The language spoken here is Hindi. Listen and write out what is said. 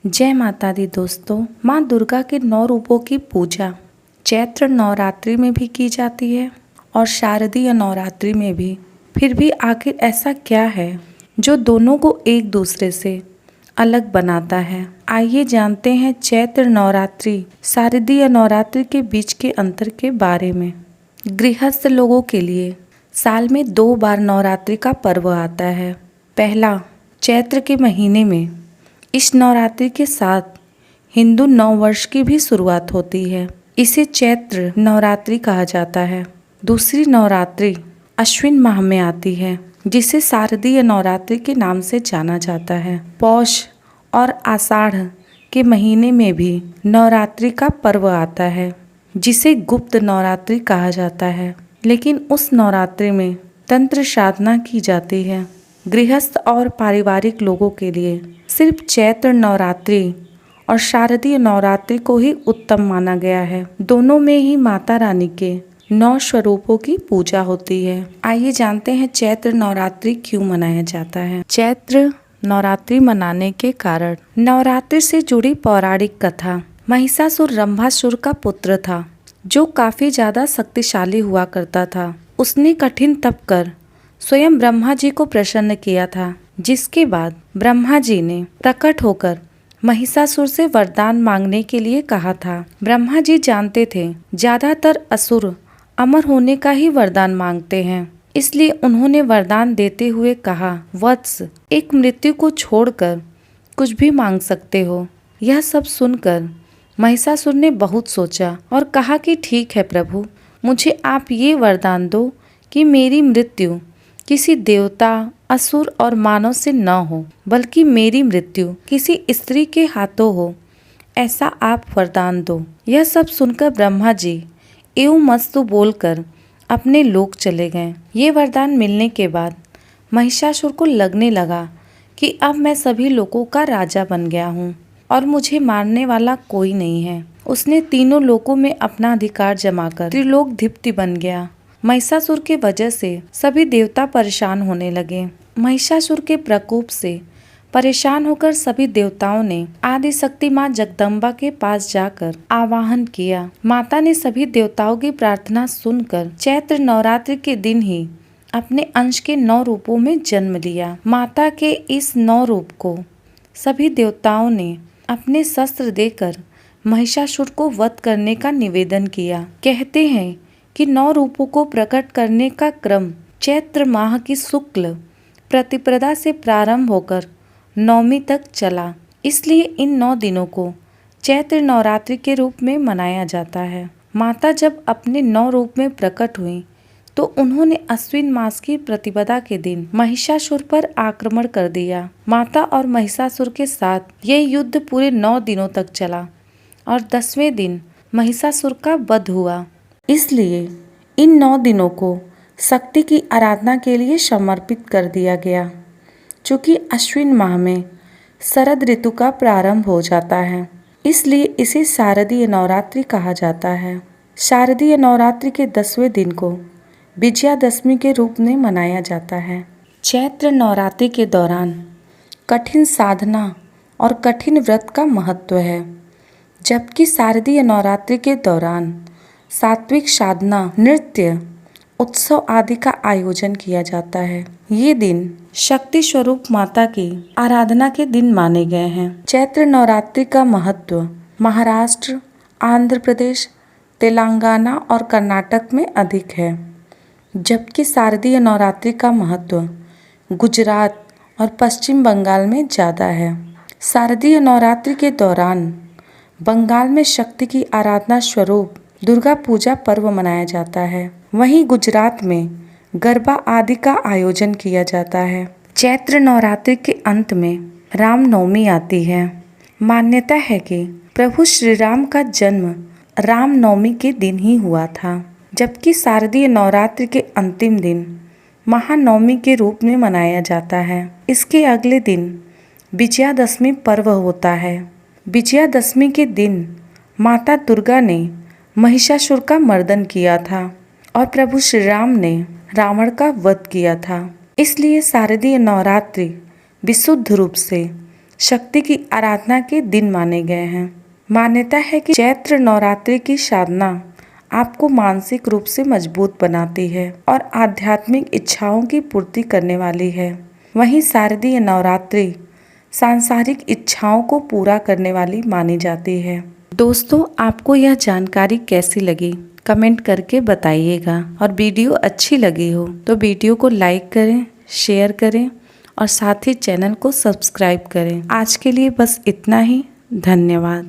जय माता दी दोस्तों। माँ दुर्गा के 9 रूपों की पूजा चैत्र नवरात्रि में भी की जाती है और शारदीय नवरात्रि में भी। फिर भी आखिर ऐसा क्या है जो दोनों को एक दूसरे से अलग बनाता है? आइए जानते हैं चैत्र नवरात्रि शारदीय नवरात्रि के बीच के अंतर के बारे में। गृहस्थ लोगों के लिए साल में 2 बार नवरात्रि का पर्व आता है। पहला चैत्र के महीने में। इस नवरात्रि के साथ हिंदू नव वर्ष की भी शुरुआत होती है। इसे चैत्र नवरात्रि कहा जाता है। दूसरी नवरात्रि अश्विन माह में आती है, जिसे शारदीय नवरात्रि के नाम से जाना जाता है। पौष और आषाढ़ के महीने में भी नवरात्रि का पर्व आता है, जिसे गुप्त नवरात्रि कहा जाता है। लेकिन उस नवरात्रि में तंत्र साधना की जाती है। गृहस्थ और पारिवारिक लोगों के लिए सिर्फ चैत्र नवरात्रि और शारदीय नवरात्रि को ही उत्तम माना गया है। दोनों में ही माता रानी के 9 स्वरूपों की पूजा होती है। आइए जानते हैं चैत्र नवरात्रि क्यों मनाया जाता है। चैत्र नवरात्रि मनाने के कारण। नवरात्रि से जुड़ी पौराणिक कथा। महिषासुर रंभासुर का पुत्र था, जो काफी ज्यादा शक्तिशाली हुआ करता था। उसने कठिन तप कर स्वयं ब्रह्मा जी को प्रसन्न किया था, जिसके बाद ब्रह्मा जी ने प्रकट होकर महिषासुर से वरदान मांगने के लिए कहा था। ब्रह्मा जी जानते थे ज्यादातर असुर अमर होने का ही वरदान मांगते हैं, इसलिए उन्होंने वरदान देते हुए कहा, वत्स, एक मृत्यु को छोड़कर कुछ भी मांग सकते हो। यह सब सुनकर महिषासुर ने बहुत सोचा और कहा कि ठीक है प्रभु, मुझे आप ये वरदान दो कि मेरी मृत्यु किसी देवता, असुर और मानव से न हो, बल्कि मेरी मृत्यु किसी स्त्री के हाथों हो, ऐसा आप वरदान दो। यह सब सुनकर ब्रह्मा जी एवं मस्तु बोलकर अपने लोक चले गए। ये वरदान मिलने के बाद महिषासुर को लगने लगा कि अब मैं सभी लोगों का राजा बन गया हूँ और मुझे मारने वाला कोई नहीं है। उसने तीनों लोकों में अपना अधिकार जमाकर त्रिलोकधिपति बन गया। महिषासुर के वजह से सभी देवता परेशान होने लगे। महिषासुर के प्रकोप से परेशान होकर सभी देवताओं ने आदिशक्ति माँ जगदम्बा के पास जाकर आवाहन किया। माता ने सभी देवताओं की प्रार्थना सुनकर चैत्र नवरात्रि के दिन ही अपने अंश के 9 रूपों में जन्म लिया। माता के इस 9 रूप को सभी देवताओं ने अपने शस्त्र देकर महिषासुर को वध करने का निवेदन किया। कहते हैं कि 9 रूपों को प्रकट करने का क्रम चैत्र माह की शुक्ल प्रतिपदा से प्रारंभ होकर 9वीं तक चला, इसलिए इन 9 दिनों को चैत्र नवरात्रि के रूप में मनाया जाता है। माता जब अपने 9 रूप में प्रकट हुई तो उन्होंने अश्विन मास की प्रतिपदा के दिन महिषासुर पर आक्रमण कर दिया। माता और महिषासुर के साथ यह युद्ध पूरे 9 दिनों तक चला और 10वें दिन महिषासुर का वध हुआ। इसलिए इन 9 दिनों को शक्ति की आराधना के लिए समर्पित कर दिया गया। चूँकि अश्विन माह में शरद ऋतु का प्रारंभ हो जाता है, इसलिए इसे शारदीय नवरात्रि कहा जाता है। शारदीय नवरात्रि के 10वें दिन को विजयादशमी के रूप में मनाया जाता है। चैत्र नवरात्रि के दौरान कठिन साधना और कठिन व्रत का महत्व है, जबकि शारदीय नवरात्रि के दौरान सात्विक साधना, नृत्य, उत्सव आदि का आयोजन किया जाता है। ये दिन शक्ति स्वरूप माता की आराधना के दिन माने गए हैं। चैत्र नवरात्रि का महत्व महाराष्ट्र, आंध्र प्रदेश, तेलंगाना और कर्नाटक में अधिक है, जबकि शारदीय नवरात्रि का महत्व गुजरात और पश्चिम बंगाल में ज़्यादा है। शारदीय नवरात्रि के दौरान बंगाल में शक्ति की आराधना स्वरूप दुर्गा पूजा पर्व मनाया जाता है। वहीं गुजरात में गरबा आदि का आयोजन किया जाता है। चैत्र नवरात्रि के अंत में रामनवमी आती है। मान्यता है कि प्रभु श्री राम का जन्म रामनवमी के दिन ही हुआ था, जबकि शारदीय नवरात्रि के अंतिम दिन महानवमी के रूप में मनाया जाता है। इसके अगले दिन विजयादशमी पर्व होता है। विजयादशमी के दिन माता दुर्गा ने महिषासुर का मर्दन किया था और प्रभु श्री राम ने रावण का वध किया था। इसलिए शारदीय नवरात्रि विशुद्ध रूप से शक्ति की आराधना के दिन माने गए हैं। मान्यता है कि चैत्र नवरात्रि की साधना आपको मानसिक रूप से मजबूत बनाती है और आध्यात्मिक इच्छाओं की पूर्ति करने वाली है। वहीं शारदीय नवरात्रि सांसारिक इच्छाओं को पूरा करने वाली मानी जाती है। दोस्तों, आपको यह जानकारी कैसी लगी कमेंट करके बताइएगा, और वीडियो अच्छी लगी हो तो वीडियो को लाइक करें, शेयर करें और साथ ही चैनल को सब्सक्राइब करें। आज के लिए बस इतना ही। धन्यवाद।